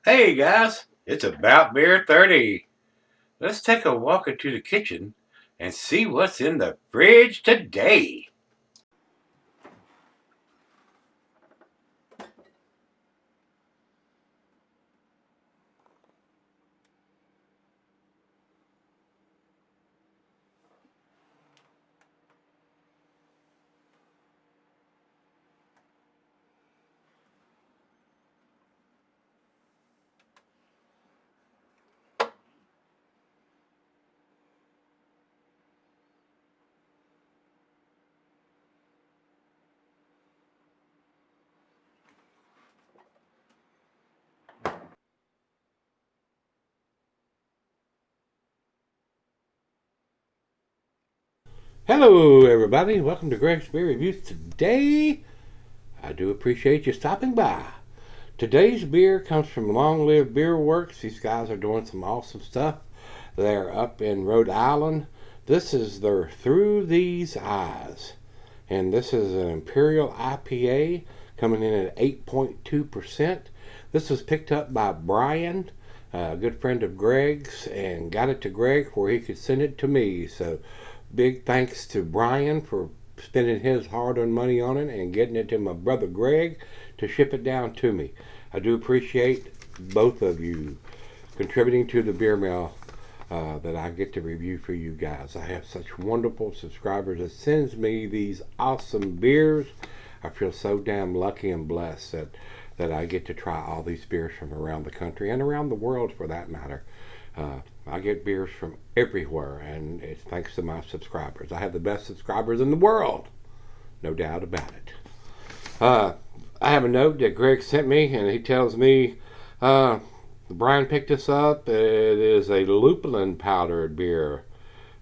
Hey guys, it's about beer 30. Let's take a walk into the kitchen and see what's in the fridge today. Hello everybody, welcome to Gregsbeerreviews. Today, I do appreciate you stopping by. Today's beer comes from Long Live Beer Works. These guys are doing some awesome stuff. They're up in Rhode Island. This is their Through These Eyes. And this is an Imperial IPA coming in at 8.2%. This was picked up by Brian, a good friend of Greg's, and got it to Greg where he could send it to me. So big thanks to Brian for spending his hard-earned money on it and getting it to my brother Greg to ship it down to me. I do appreciate both of you contributing to the beer mail that I get to review for you guys. I have such wonderful subscribers that sends me these awesome beers. I feel so damn lucky and blessed that I get to try all these beers from around the country and around the world for that matter. I get beers from everywhere, and it's thanks to my subscribers. I have the best subscribers in the world, no doubt about it. I have a note that Greg sent me, and he tells me Brian picked this up. It is a lupulin powdered beer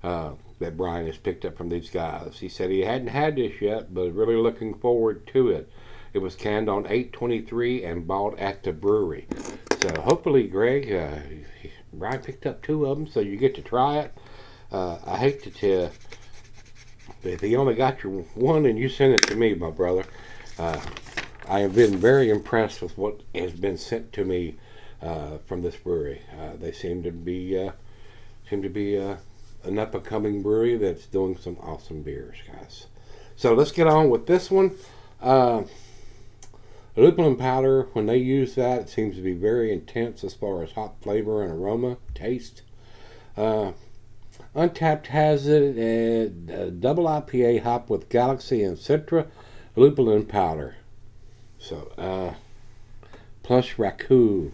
that Brian has picked up from these guys. He said he hadn't had this yet, but really looking forward to it. It was canned on 8/23 and bought at the brewery. So hopefully, Greg, Brian picked up 2 of them, so you get to try it. I hate to tell, but if he only got you one and you sent it to me, my brother, I have been very impressed with what has been sent to me from this brewery. They seem to be an up-and-coming brewery that's doing some awesome beers, guys. So let's get on with this one. Lupulin powder, when they use that, it seems to be very intense as far as hop flavor and aroma, taste. Untapped has it at double IPA hop with Galaxy and Citra lupulin powder. So, plus Raku.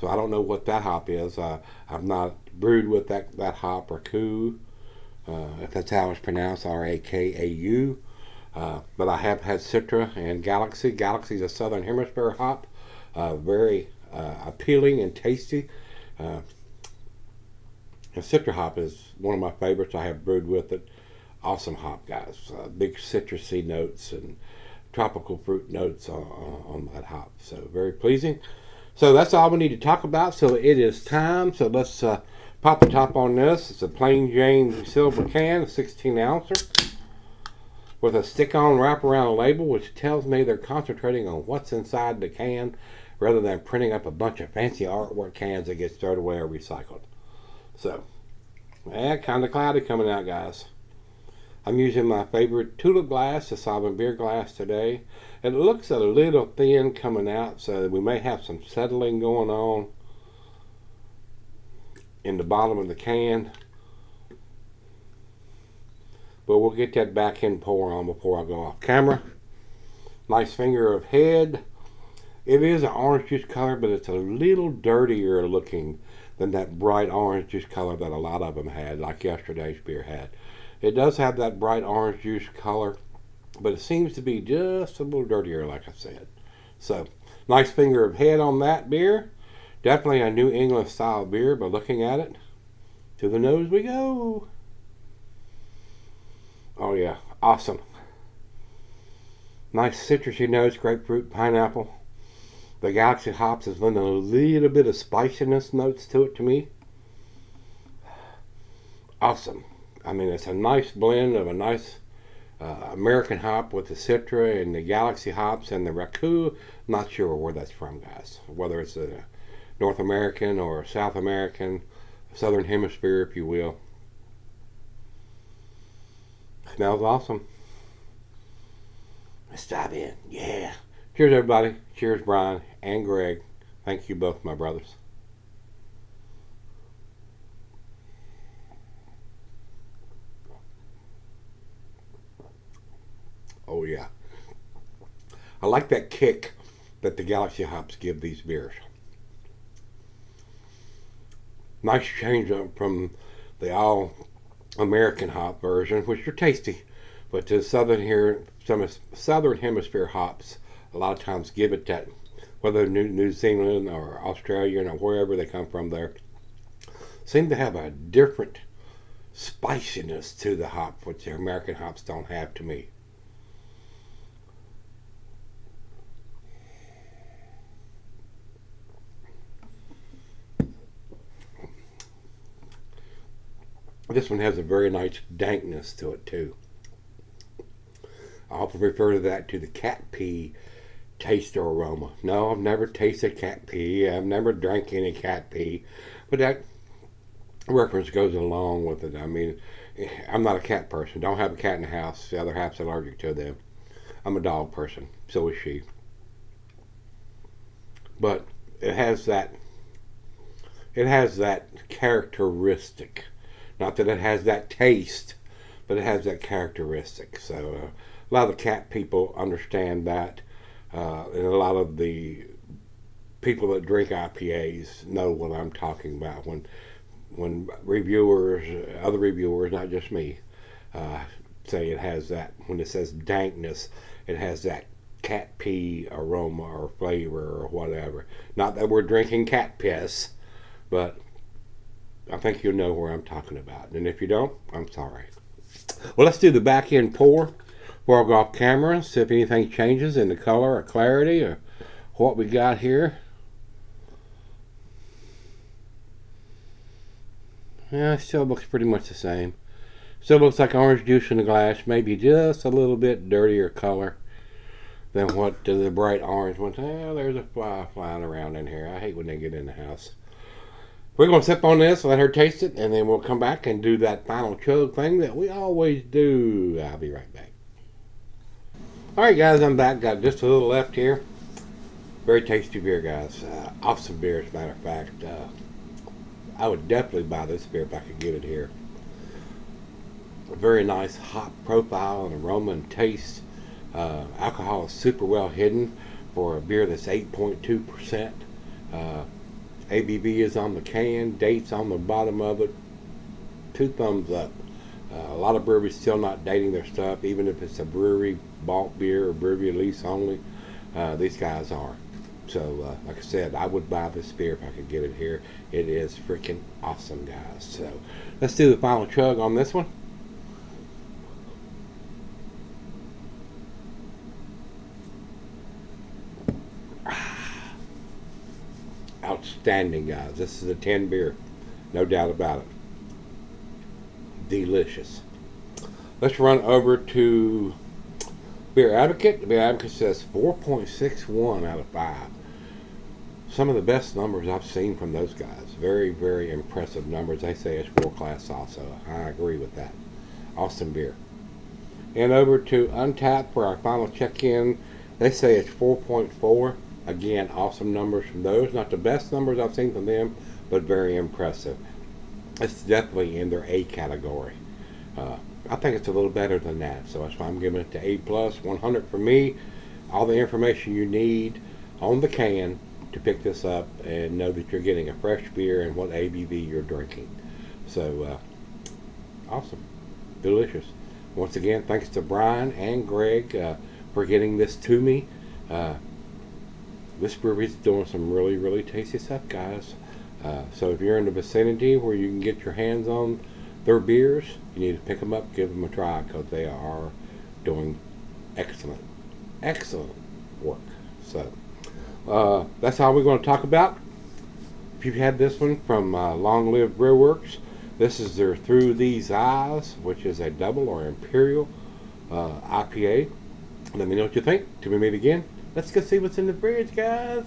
So I don't know what that hop is. I've not brewed with that hop, Raku. If that's how it's pronounced, Rakau. But I have had Citra and Galaxy. Galaxy is a Southern Hemisphere hop, very appealing and tasty. And Citra hop is one of my favorites. I have brewed with it. Awesome hop, guys. Big citrusy notes and tropical fruit notes on that hop. So very pleasing. So that's all we need to talk about. So it is time. So let's pop the top on this. It's a plain Jane silver can, a 16 ouncer. With a stick-on wraparound label, which tells me they're concentrating on what's inside the can rather than printing up a bunch of fancy artwork cans that get thrown away or recycled. So, kind of cloudy coming out, guys. I'm using my favorite tulip glass, the solvent beer glass today. It looks a little thin coming out, so we may have some settling going on in the bottom of the can. But we'll get that back end pour on before I go off camera. Nice finger of head. It is an orange juice color, but it's a little dirtier looking than that bright orange juice color that a lot of them had, like yesterday's beer had. It does have that bright orange juice color, but it seems to be just a little dirtier, like I said. So, nice finger of head on that beer. Definitely a New England style beer, but looking at it, to the nose we go. Oh yeah, awesome. Nice citrusy notes, grapefruit, pineapple. The Galaxy hops is lending a little bit of spiciness notes to it to me. Awesome. I mean, it's a nice blend of a nice American hop with the Citra and the Galaxy hops and the Raku. Not sure where that's from, guys. Whether it's North American or South American, Southern Hemisphere, if you will. Smells awesome. Let's dive in. Yeah. Cheers, everybody. Cheers, Brian and Greg. Thank you both, my brothers. Oh, yeah. I like that kick that the Galaxy hops give these beers. Nice change up from the all American hop version, which are tasty, but the Southern Hemisphere hops a lot of times give it that, whether New Zealand or Australian or wherever they come from, there seem to have a different spiciness to the hop, which the American hops don't have to me. This one has a very nice dankness to it too. I often refer to that to the cat pee taste or aroma. No, I've never tasted cat pee. I've never drank any cat pee, but that reference goes along with it. I mean, I'm not a cat person. Don't have a cat in the house. The other half's allergic to them. I'm a dog person. So is she. But it has that characteristic. Not that it has that taste, but it has that characteristic. So a lot of the cat people understand that, and a lot of the people that drink IPAs know what I'm talking about. When reviewers, other reviewers, not just me, say it has that, when it says dankness, it has that cat pee aroma or flavor or whatever. Not that we're drinking cat piss, but I think you'll know where I'm talking about. And if you don't, I'm sorry. Well, let's do the back end pour. Before I go off camera, see if anything changes in the color or clarity or what we got here. Yeah, it still looks pretty much the same. Still looks like orange juice in the glass, maybe just a little bit dirtier color than what the bright orange ones. Oh, there's a fly flying around in here. I hate when they get in the house. We're going to sip on this, let her taste it, and then we'll come back and do that final chug thing that we always do. I'll be right back. Alright guys, I'm back. Got just a little left here. Very tasty beer, guys. Awesome beer, as a matter of fact. I would definitely buy this beer if I could get it here. A very nice hop profile and aroma and taste. Alcohol is super well hidden for a beer that's 8.2%. ABV is on the can, dates on the bottom of it. 2 thumbs up. A lot of breweries still not dating their stuff, even if it's a brewery bought beer or brewery lease only. These guys are. So, like I said, I would buy this beer if I could get it here. It is freaking awesome, guys. So, let's do the final chug on this one. Outstanding, guys. This is a 10 beer, no doubt about it. Delicious. Let's run over to Beer Advocate. The Beer Advocate says 4.61 out of 5. Some of the best numbers I've seen from those guys. Very, very impressive numbers. They say it's world class also. I agree with that. Awesome beer. And over to Untapped for our final check-in. They say it's 4.4. Again, awesome numbers from those. Not the best numbers I've seen from them, but very impressive. It's definitely in their A category. I think it's a little better than that, so that's why I'm giving it to A+, 100 for me. All the information you need on the can to pick this up and know that you're getting a fresh beer and what ABV you're drinking. So, awesome. Delicious. Once again, thanks to Brian and Greg for getting this to me. This brewery's doing some really, really tasty stuff, guys. So if you're in the vicinity where you can get your hands on their beers, you need to pick them up, give them a try, because they are doing excellent, excellent work. So that's all we're going to talk about. If you've had this one from Long Live Brew Works, this is their Through These Eyes, which is a double or imperial IPA. Let me know what you think. Till we meet again, let's go see what's in the fridge, guys.